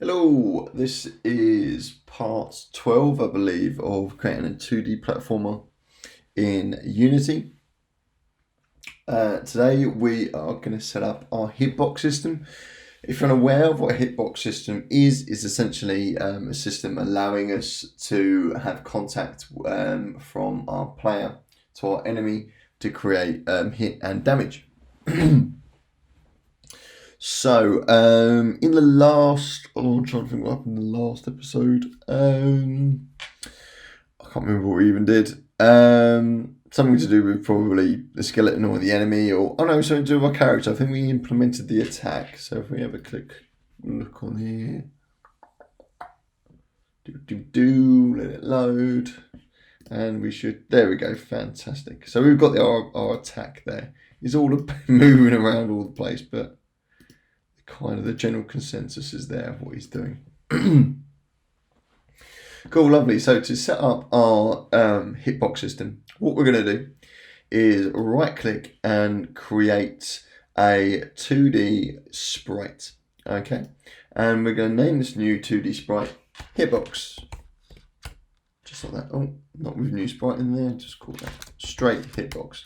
Hello, this is part 12, I believe, of creating a 2D platformer in Unity. Today we are going to set up our hitbox system. If you're unaware of what a hitbox system is essentially a system allowing us to have contact from our player to our enemy to create hit and damage. So, in the last, I'm trying to think what happened in the last episode. I can't remember what we even did. Something to do with probably the skeleton or the enemy, or oh no, something to do with our character. I think we implemented the attack. So if we have a look on here, let it load, and we should. There we go, fantastic. So we've got our attack there. It's all moving around all the place, but kind of the general consensus is there of what he's doing. Cool, lovely. So to set up our hitbox system, what we're going to do is right click and create a 2D sprite. Okay, and we're going to name this new 2D sprite hitbox. Just like that. Oh, not with new sprite in there, just call that straight hitbox.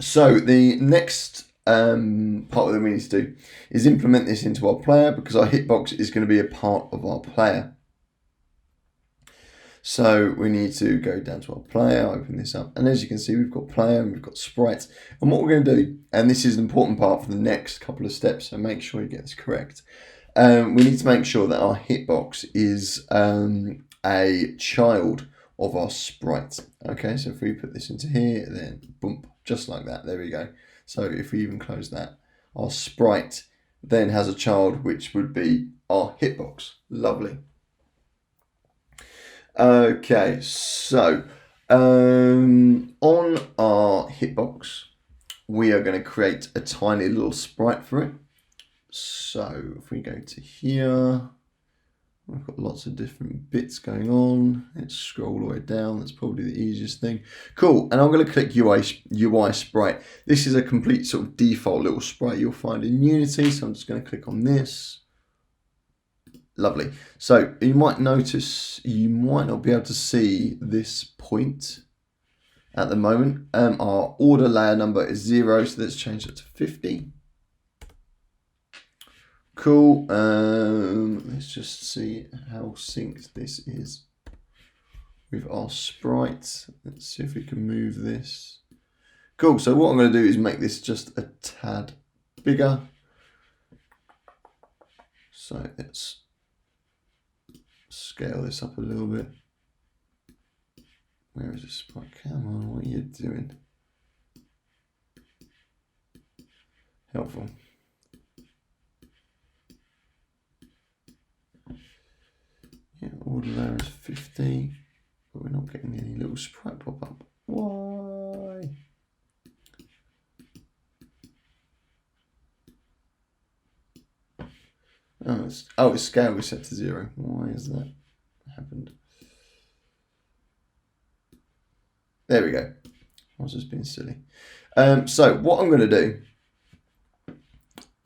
So the next part that we need to do is implement this into our player, because our hitbox is going to be a part of our player. So we need to go down to our player, open this up, and as you can see, we've got player and we've got sprite. And what we're going to do, and this is an important part for the next couple of steps, so make sure you get this correct. We need to make sure that our hitbox is a child of our sprite. Okay, so if we put this into here, then boom, just like that, there we go. So if we even close that, our sprite then has a child, which would be our hitbox. Lovely. Okay, so on our hitbox, we are going to create a tiny little sprite for it. So if we go to here, we've got lots of different bits going on. Let's scroll all the way down. That's probably the easiest thing. Cool. And I'm going to click UI sprite. This is a complete sort of default little sprite you'll find in Unity. So I'm just going to click on this. Lovely. So you might notice you might not be able to see this point at the moment. Our order layer number is 0, so let's change it to 50. Cool. Let's just see how synced this is with our sprite. Let's see if we can move this. Cool. So what I'm going to do is make this just a tad bigger. So let's scale this up a little bit. Where is the sprite? Come on, what are you doing? Helpful. Yeah, order layer is 50, but we're not getting any little sprite pop up. Why? Oh, its scale was set to 0. Why has that happened? There we go. I was just being silly. So what I'm going to do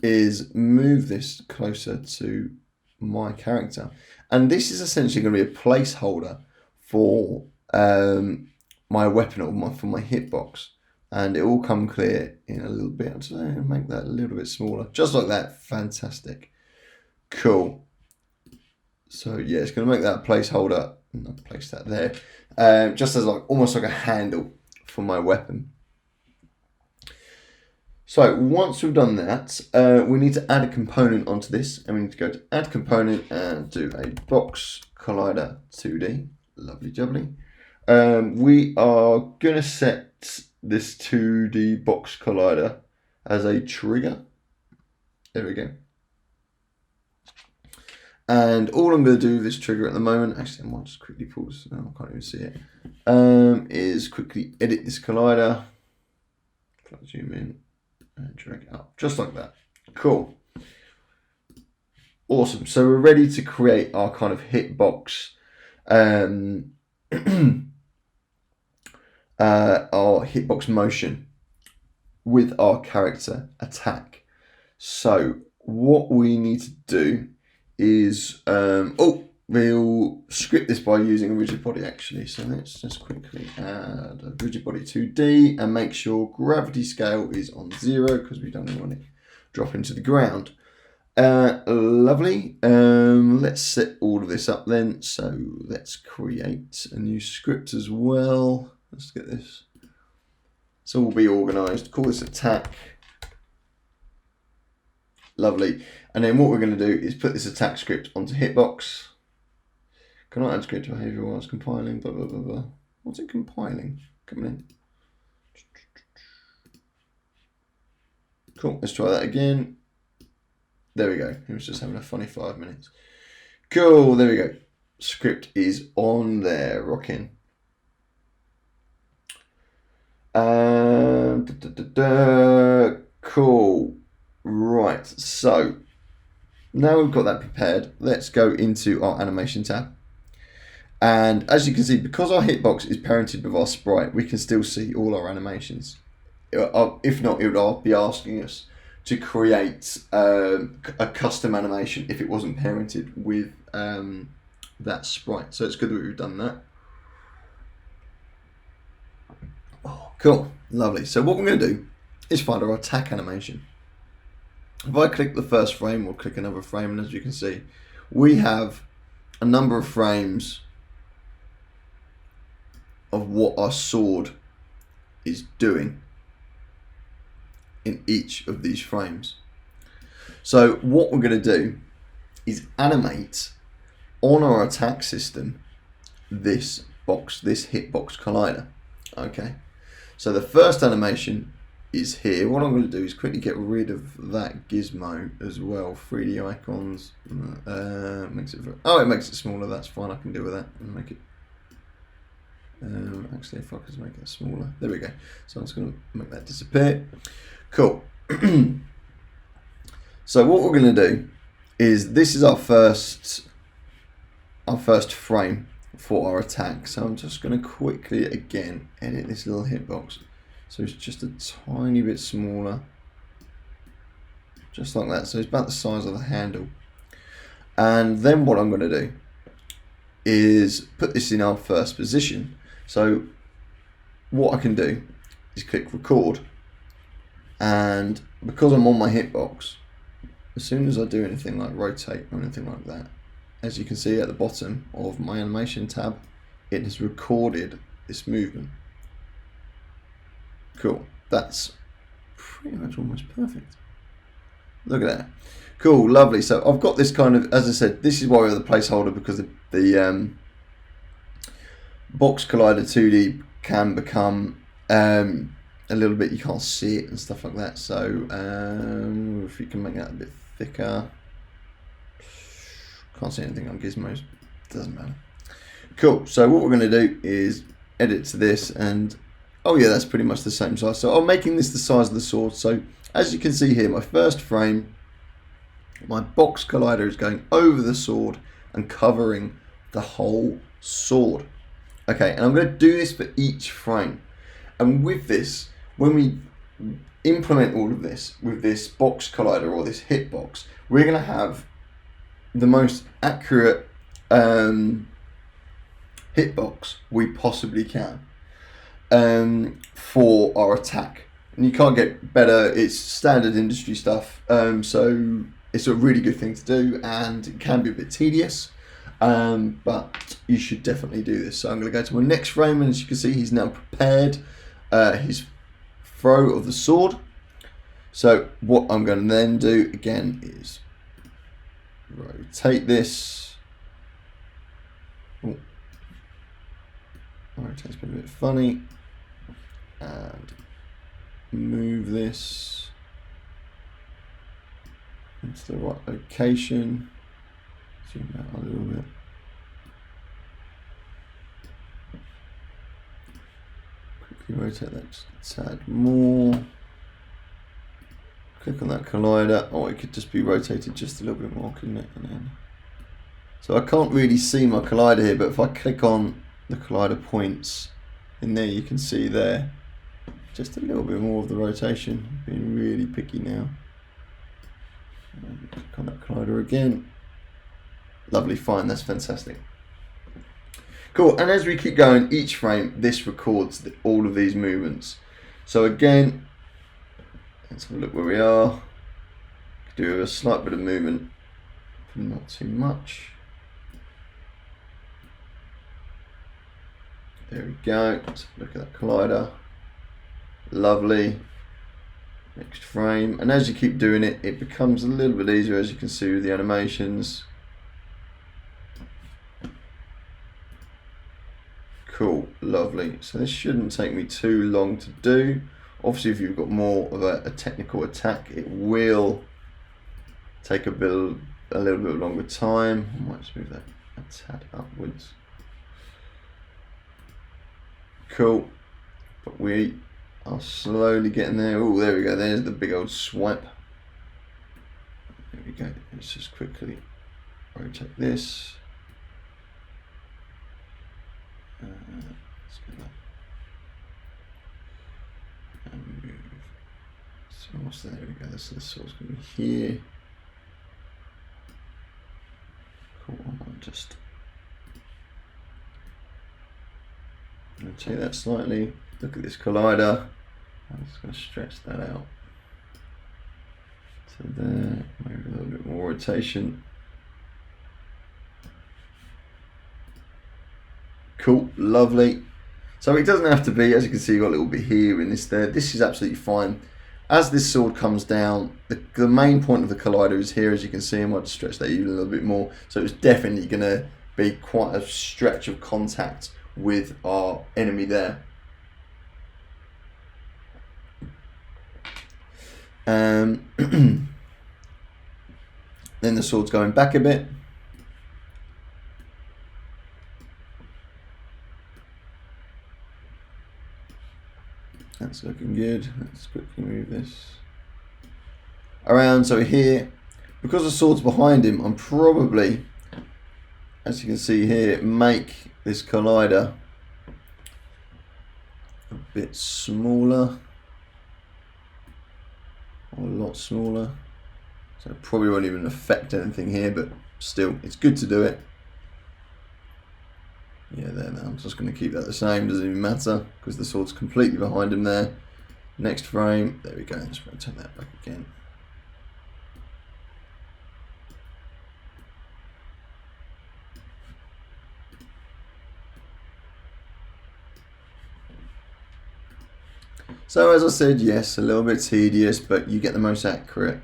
is move this closer to my character, and this is essentially going to be a placeholder for my weapon or for my hitbox, and it will come clear in a little bit. I'm just going to make that a little bit smaller, just like that. Fantastic. Cool. So yeah, it's going to make that a placeholder. I'll place that there, just as like almost like a handle for my weapon. So once we've done that, we need to add a component onto this, and we need to go to add component and do a box collider 2D. Lovely jubbly. We are going to set this 2D box collider as a trigger. There we go. And all I'm going to do with this trigger at the moment, actually I might just quickly pause, no, I can't even see it, is quickly edit this collider. Try to zoom in and drag it up, just like that. Cool. Awesome. So we're ready to create our kind of hitbox, our hitbox motion with our character attack. So what we need to do is, we'll script this by using a rigid body actually. So let's just quickly add a Unity2D and make sure gravity scale is on 0 because we don't want it drop into the ground. Lovely. Let's set all of this up then. So let's create a new script as well. Let's get this. So we'll be organized. Call this attack. Lovely. And then what we're going to do is put this attack script onto Hitbox. Can I add script behavior while it's compiling? Blah, blah, blah, blah. What's it compiling? Coming in. Cool. Let's try that again. There we go. He was just having a funny 5 minutes. Cool. There we go. Script is on there. Rocking. Cool. Right. So now we've got that prepared. Let's go into our animation tab. And as you can see, because our hitbox is parented with our sprite, we can still see all our animations. If not, it would be asking us to create a custom animation if it wasn't parented with that sprite. So it's good that we've done that. Oh, cool, lovely. So what we're going to do is find our attack animation. If I click the first frame, we'll click another frame, and as you can see, we have a number of frames of what our sword is doing in each of these frames. So what we're going to do is animate on our attack system this hitbox collider. Okay, so the first animation is here. What I'm going to do is quickly get rid of that gizmo as well. 3D icons makes it it makes it smaller. That's fine, I can deal with that and make it actually if I could make it smaller, there we go. So I'm just going to make that disappear. Cool. So what we're going to do is, this is our first frame for our attack. So I'm just going to quickly again edit this little hitbox so it's just a tiny bit smaller, just like that. So it's about the size of the handle. And then what I'm going to do is put this in our first position. So what I can do is click record, and because I'm on my hitbox, as soon as I do anything like rotate or anything like that, as you can see at the bottom of my animation tab, it has recorded this movement. Cool, that's pretty much almost perfect. Look at that. Cool, lovely. So I've got this kind of, as I said, this is why we have the placeholder, because the box collider 2D can become a little bit, you can't see it and stuff like that. So if you can make that a bit thicker. Can't see anything on gizmos, doesn't matter. Cool, so what we're going to do is edit to this, and oh yeah, that's pretty much the same size. So I'm making this the size of the sword. So as you can see here, my first frame, my box collider is going over the sword and covering the whole sword. Okay, and I'm going to do this for each frame. And with this, when we implement all of this with this box collider or this hitbox, we're going to have the most accurate hitbox we possibly can for our attack. And you can't get better. It's standard industry stuff, so it's a really good thing to do, and it can be a bit tedious, but you should definitely do this. So I'm going to go to my next frame, and as you can see, he's now prepared his throw of the sword. So what I'm going to then do again is rotate this. Oh, rotate's been a bit funny, and move this into the right location. Zoom out a little bit. Quickly rotate that just a tad more. Click on that collider. Oh, it could just be rotated just a little bit more, couldn't it? And then, so I can't really see my collider here, but if I click on the collider points in there, you can see there just a little bit more of the rotation. Being really picky now. Click on that collider again. Lovely, fine, that's fantastic. Cool, and as we keep going, each frame, this records all of these movements. So again, let's have a look where we are. Do a slight bit of movement, not too much. There we go, let's have a look at that collider. Lovely. Next frame, and as you keep doing it, it becomes a little bit easier, as you can see with the animations. Cool, lovely. So this shouldn't take me too long to do. Obviously, if you've got more of a technical attack, it will take a little bit longer time. I might just move that a tad upwards. Cool, but we are slowly getting there. Oh, there we go. There's the big old swipe. There we go. Let's just quickly rotate this. Let's get that. And move. So what's there? We go. So the sword's going to be here. Cool. I might just rotate that slightly. Look at this collider. I'm just going to stretch that out to there. Maybe a little bit more rotation. Cool, lovely. So it doesn't have to be, as you can see, you've got a little bit here and this there. This is absolutely fine. As this sword comes down, the main point of the collider is here, as you can see. I might just stretch that even a little bit more. So it's definitely going to be quite a stretch of contact with our enemy there. Then the sword's going back a bit. That's looking good. Let's quickly move this around. So here, because the sword's behind him, I'm probably, as you can see here, make this collider a bit smaller, or a lot smaller. So it probably won't even affect anything here, but still, it's good to do it. Yeah, there now. I'm just going to keep that the same, doesn't even matter, because the sword's completely behind him there. Next frame, there we go, let's rotate that back again. So as I said, yes, a little bit tedious, but you get the most accurate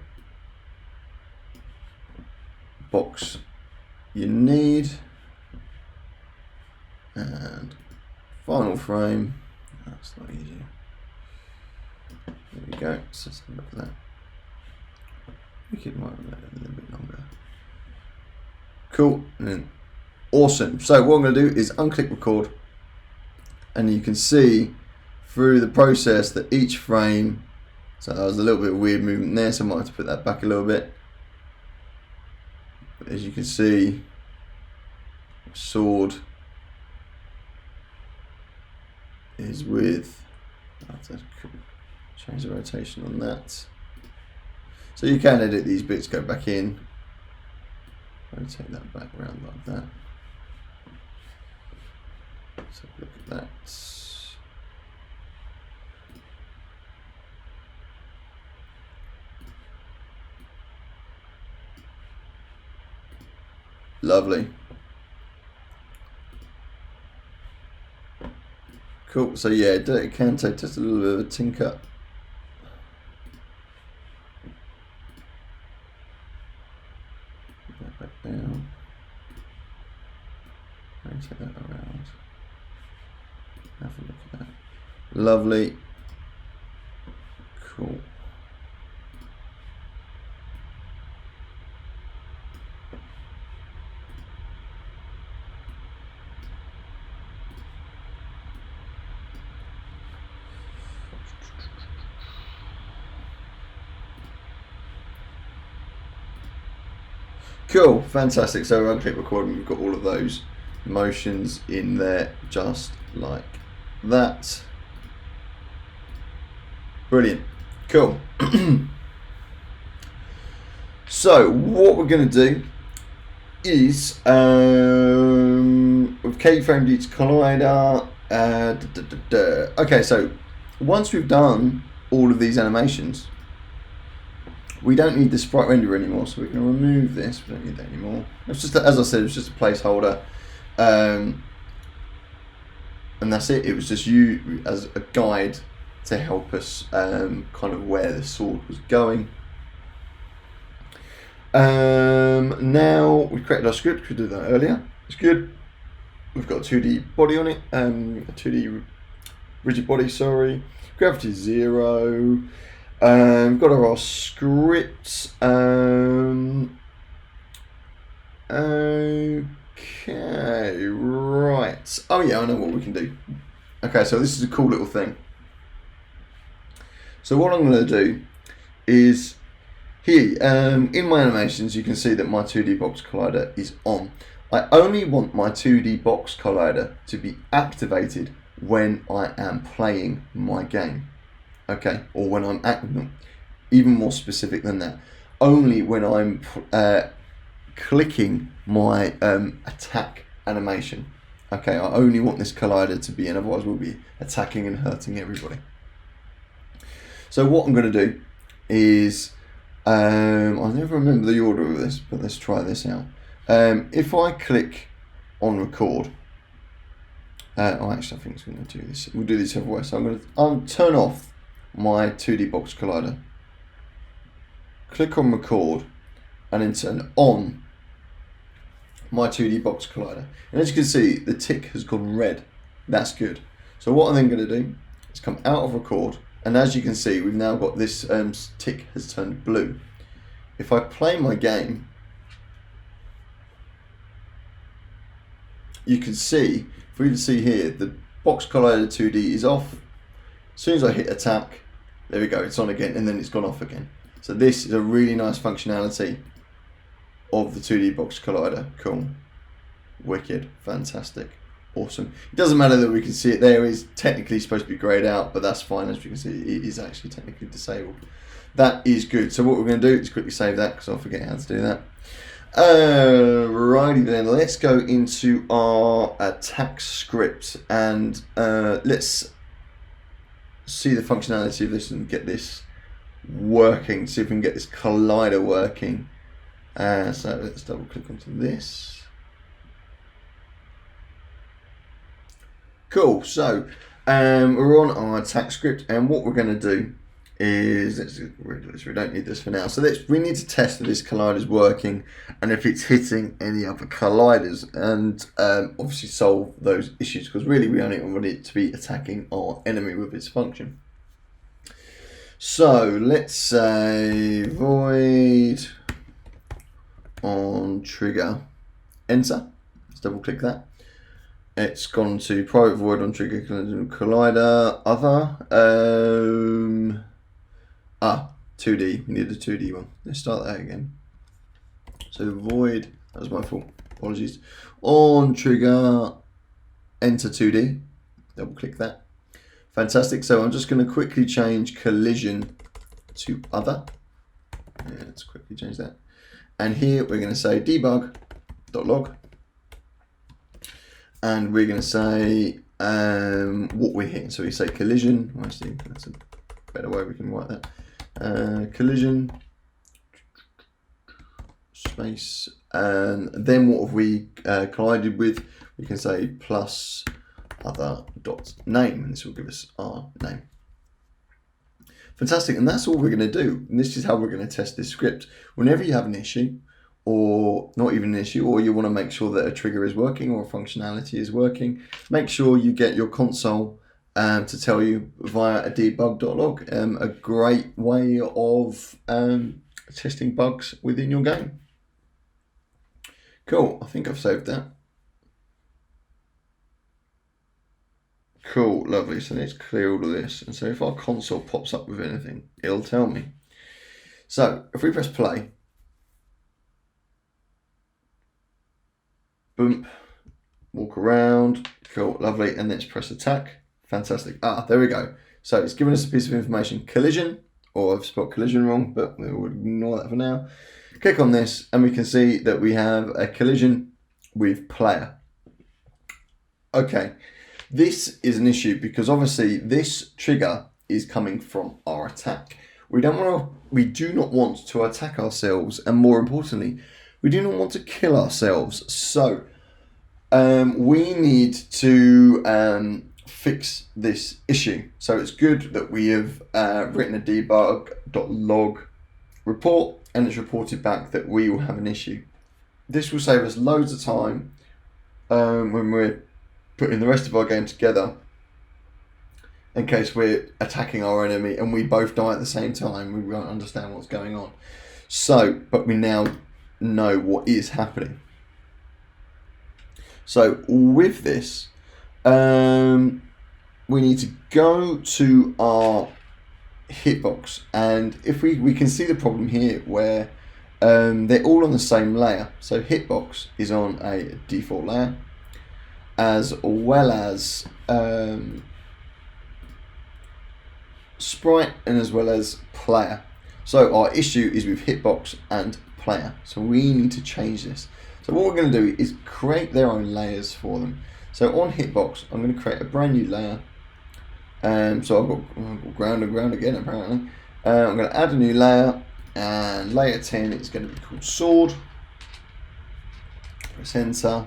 box you need. And final frame, that's not easy. There we go, so let's have a look at that. Make it a little bit longer. Cool, and then awesome. So what I'm going to do is unclick record, and you can see through the process that each frame, so that was a little bit of weird movement there, so I might have to put that back a little bit. But as you can see, sword is with, I have to change the rotation on that. So you can edit these bits, go back in, rotate that back around like that. Let's have a look at that. Lovely. Cool, so yeah, it can take just a little bit of a tinker. Put that back down. Rotate that around. Have a look at that. Lovely. Cool. Cool, fantastic. So I'll click record and we've got all of those motions in there just like that. Brilliant. Cool. So what we're going to do is with keyframe each collider. Okay, so once we've done all of these animations, we don't need the sprite render anymore, so we can remove this. We don't need that anymore. It's just, as I said, it's just a placeholder, and that's it. It was just you as a guide to help us kind of where the sword was going. Now we've created our script. We did that earlier. It's good. We've got a 2D body on it, a 2D rigid body. Sorry, gravity 0. We've got our scripts. Okay, right. Oh yeah, I know what we can do. Okay, so this is a cool little thing. So what I'm going to do is here, in my animations, you can see that my 2D box collider is on. I only want my 2D box collider to be activated when I am playing my game. Okay, or when I'm acting, even more specific than that, only when I'm clicking my attack animation. Okay, I only want this collider to be in, otherwise we'll be attacking and hurting everybody. So what I'm going to do is, I never remember the order of this, but let's try this out. If I click on record, actually I think it's going to do this. We'll do this everywhere. So I'll turn off my 2D box collider, click on record, and then turn on my 2D box collider. And as you can see, the tick has gone red. That's good. So what I'm then going to do is come out of record, and as you can see, we've now got this tick has turned blue. If I play my game, you can see, if we can see here, the box collider 2D is off. As soon as I hit attack, there we go, it's on again, and then it's gone off again. So this is a really nice functionality of the 2D box collider. Cool, wicked, fantastic, awesome. It doesn't matter that we can see it there. It's technically supposed to be grayed out, but that's fine. As you can see, it is actually technically disabled. That is good. So what we're going to do is quickly save that, because I'll forget how to do that. Righty then, let's go into our attack script, and let's see the functionality of this and get this working. See if we can get this collider working. So let's double click onto this. Cool. So we're on our attack script, and what we're going to do is, we don't need this for now. So we need to test that this collider is working and if it's hitting any other colliders, and obviously solve those issues, because really we only want it to be attacking our enemy with its function. So let's say void on trigger, enter. Let's double click that. It's gone to private void on trigger collider other. 2D. We need a 2D one. Let's start that again. So void, that was my fault. Apologies. On trigger, enter 2D. Double click that. Fantastic. So I'm just going to quickly change collision to other. Yeah, let's quickly change that. And here we're going to say debug.log. And we're going to say what we're hitting. So we say collision. Actually, that's a better way we can write that. Collision space, and then what have we collided with? We can say plus other dot name, and this will give us our name. Fantastic, and that's all we're going to do. And this is how we're going to test this script. Whenever you have an issue, or not even an issue, or you want to make sure that a trigger is working or a functionality is working, make sure you get your console to tell you via a debug.log, a great way of testing bugs within your game. Cool, I think I've saved that. Cool, lovely. So let's clear all of this. And so if our console pops up with anything, it'll tell me. So if we press play, boom, walk around, cool, lovely, and let's press attack. Fantastic. There we go. So it's given us a piece of information. Collision or I've spelled collision wrong, but we'll ignore that for now. Click on this and we can see that we have a collision with player. Okay, this is an issue because obviously this trigger is coming from our attack. We do not want to attack ourselves, and more importantly, we do not want to kill ourselves. So we need to fix this issue. So it's good that we have written a debug.log report, and it's reported back that we will have an issue. This will save us loads of time when we're putting the rest of our game together, in case we're attacking our enemy and we both die at the same time. We won't understand what's going on. So, but we now know what is happening. So with this, we need to go to our hitbox, and if we can see the problem here where they're all on the same layer. So hitbox is on a default layer, as well as sprite, and as well as player. So our issue is with hitbox and player, so we need to change this. So what we're going to do is create their own layers for them. So on hitbox, I'm going to create a brand new layer. So I've got ground and ground again apparently. I'm going to add a new layer, and layer 10 is going to be called sword. Press enter,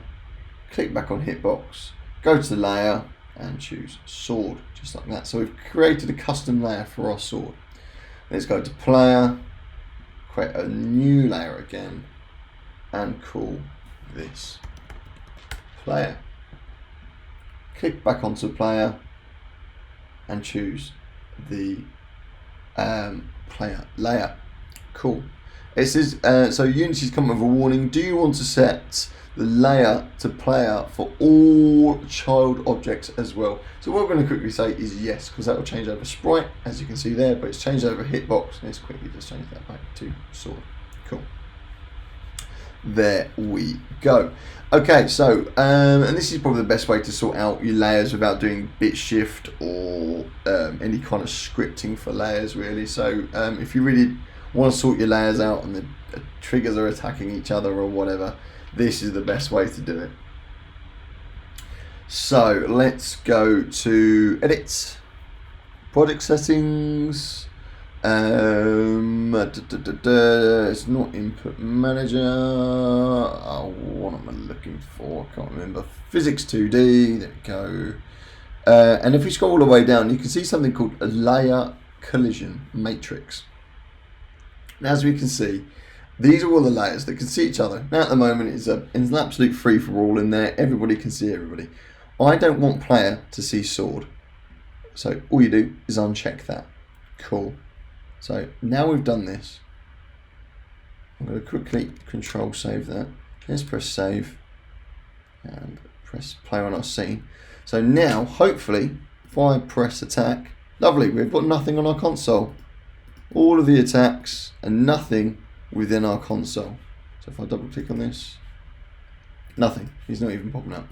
click back on hitbox, go to the layer and choose sword, just like that. So we've created a custom layer for our sword. Let's go to player, create a new layer again, and call this player. Click back onto player and choose the player layer. Cool. It says, so Unity's come up with a warning. Do you want to set the layer to player for all child objects as well? So what we're going to quickly say is yes, because that will change over sprite, as you can see there, but it's changed over hitbox. Let's quickly just change that back to sword. Cool. There we go. Okay, so and this is probably the best way to sort out your layers without doing bit shift or any kind of scripting for layers, really. So if you really want to sort your layers out and the triggers are attacking each other or whatever, this is the best way to do it. So let's go to edit, project settings. It's not input manager. Oh, what am I looking for? I can't remember. Physics 2D. There we go. And if we scroll all the way down, you can see something called a layer collision matrix. Now, as we can see, these are all the layers that can see each other. Now, at the moment, it's an absolute free for all in there. Everybody can see everybody. I don't want player to see sword, so all you do is uncheck that. Cool. So now we've done this, I'm going to quickly control save that. Let's press save and press play on our scene. So now, hopefully, if I press attack, lovely, we've got nothing on our console. All of the attacks and nothing within our console. So if I double click on this, nothing. He's not even popping up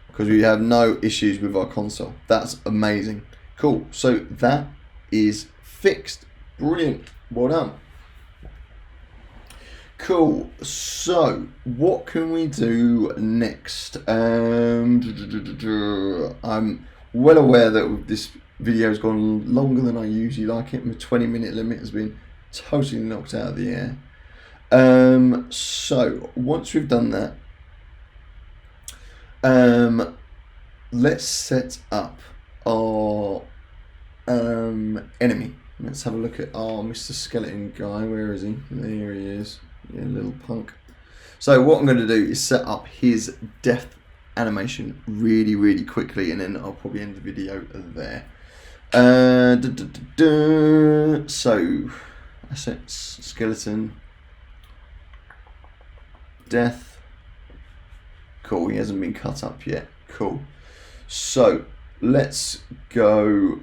because we have no issues with our console. That's amazing. Cool. So that is fixed. Brilliant. Well done. Cool. So what can we do next? I'm well aware that this video has gone longer than I usually like it. My 20-minute limit has been totally knocked out of the air. So once we've done that, let's set up our enemy. Let's have a look at our Mr. Skeleton guy. Where is he? There he is. Yeah, little punk. So what I'm going to do is set up his death animation really, really quickly, and then I'll probably end the video there. So assets, skeleton, death. Cool, he hasn't been cut up yet. Cool. So let's go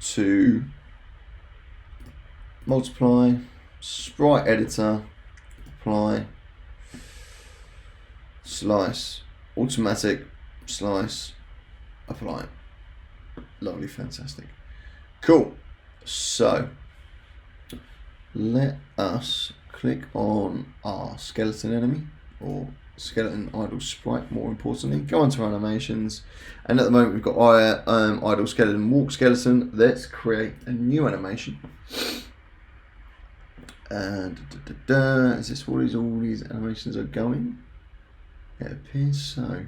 to multiply, sprite editor, apply, slice, automatic, slice, apply. Lovely, fantastic. Cool. So let us click on our skeleton enemy, or skeleton idle sprite more importantly, go onto animations, and at the moment we've got our idle skeleton, walk skeleton. Let's create a new animation. And is this where all these animations are going? It appears so.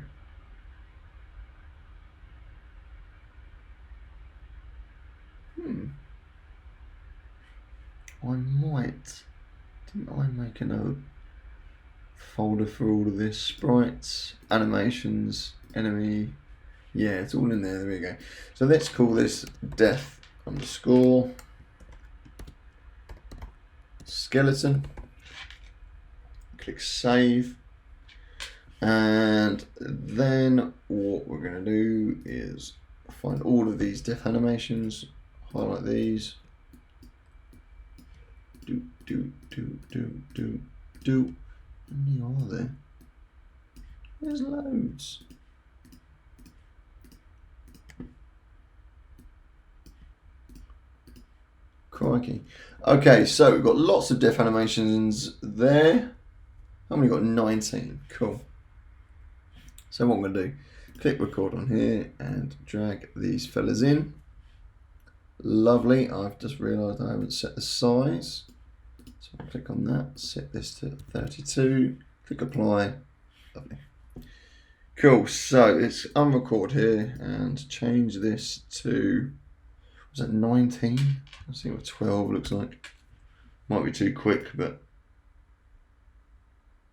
I might. Didn't I make another folder for all of this? Sprites, animations, enemy. Yeah, it's all in there. There we go. So let's call this death underscore skeleton. Click save. And then what we're going to do is find all of these death animations, highlight these. Do. How many are there? There's loads. Crikey. Okay, so we've got lots of death animations there. And we've got 19. Cool. So what I'm going to do, click record on here and drag these fellas in. Lovely. I've just realised I haven't set the size. So I'll click on that, set this to 32, click apply. Lovely. Cool, so let's unrecord here and change this to, was that 19? Let's see what 12 looks like. Might be too quick, but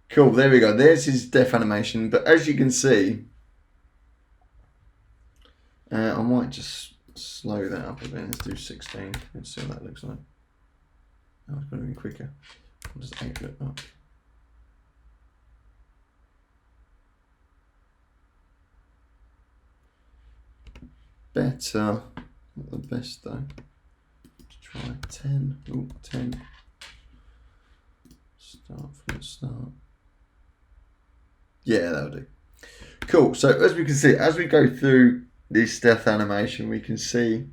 cool, there we go. There's his death animation, but as you can see, I might just slow that up a bit. Let's do 16. Let's see what that looks like. Oh, it's going to be quicker. I'll just 8 it up. Better. Not the best though. Let's try 10. Oh, 10. Start from the start. Yeah, that'll do. Cool. So as we can see, as we go through this death animation, we can see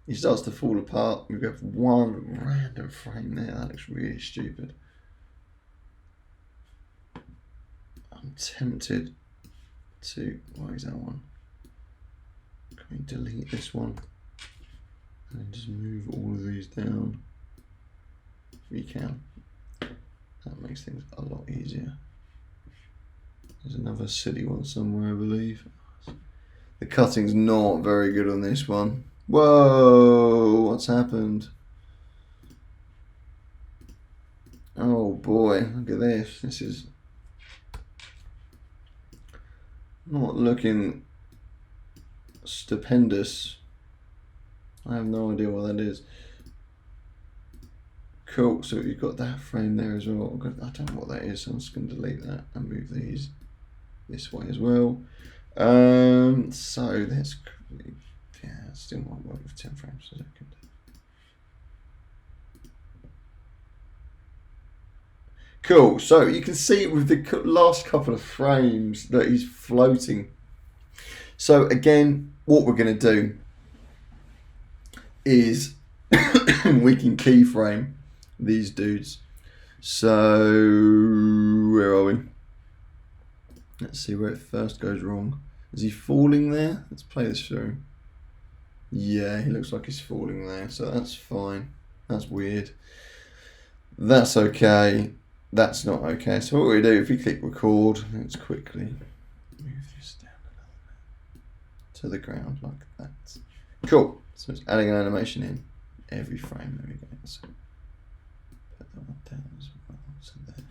he starts to fall apart. We've got one random frame there. That looks really stupid. I'm tempted to, why is that one? Can we delete this one? And then just move all of these down? We can. That makes things a lot easier. There's another silly one somewhere, I believe. The cutting's not very good on this one. Whoa, what's happened? Oh boy, look at this. This is not looking stupendous. I have no idea what that is. Cool, so you've got that frame there as well. I don't know what that is, so I'm just going to delete that and move these this way as well. So that's, yeah, still might work with 10 frames a second. Cool, so you can see with the last couple of frames that he's floating. So again, what we're going to do is we can keyframe these dudes. So where are we? Let's see where it first goes wrong. Is he falling there? Let's play this through. Yeah, he looks like he's falling there, so that's fine. That's weird. That's okay. That's not okay. So what we do, if we click record, let's quickly move this down a little bit to the ground like that. Cool. So it's adding an animation in every frame. There we go. So put that one down as well. So there.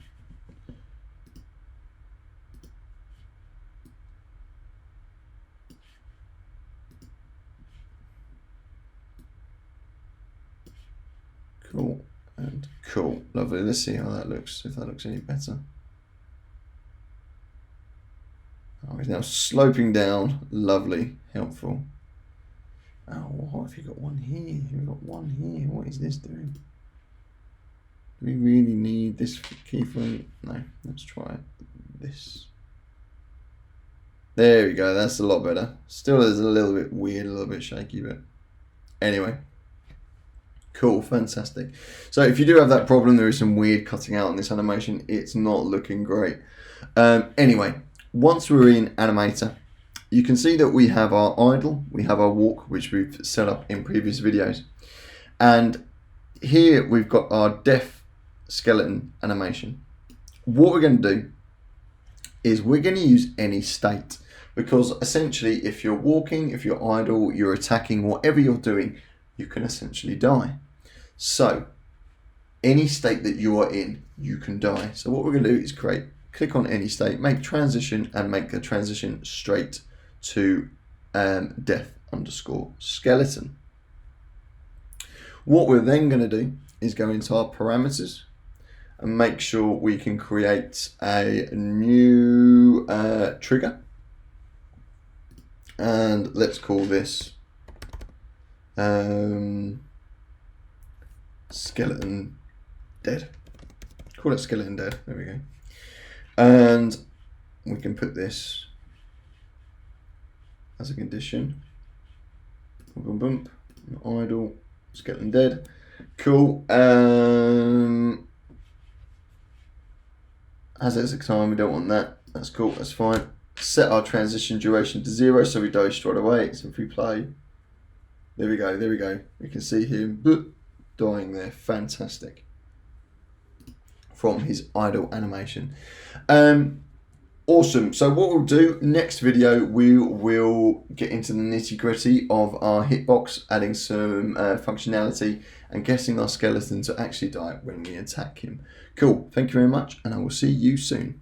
Cool and cool. Lovely. Let's see how that looks, if that looks any better. Oh, he's now sloping down. Lovely. Helpful. Oh, what have you got one here? We've got one here. What is this doing? Do we really need this keyframe? No, let's try this. There we go, that's a lot better. Still is a little bit weird, a little bit shaky, but anyway. Cool, fantastic. So if you do have that problem, there is some weird cutting out on this animation. It's not looking great. Anyway, once we're in Animator, you can see that we have our idle, we have our walk, which we've set up in previous videos. And here we've got our deaf skeleton animation. What we're going to do is we're going to use any state, because essentially if you're walking, if you're idle, you're attacking, whatever you're doing, you can essentially die. So any state that you are in, you can die. So what we're going to do is click on any state, make transition, and make the transition straight to death_skeleton. What we're then going to do is go into our parameters and make sure we can create a new trigger, and let's call this skeleton dead. Call it skeleton dead. There we go. And we can put this as a condition. Boom, boom, boom. Idle, skeleton dead. Cool. As exit time, we don't want that. That's cool. That's fine. Set our transition duration to 0, so we die straight away. So if we play, there we go. There we go. We can see him dying there. Fantastic. From his idle animation. Awesome. So what we'll do next video, we will get into the nitty-gritty of our hitbox, adding some functionality and getting our skeleton to actually die when we attack him. Cool. Thank you very much, and I will see you soon.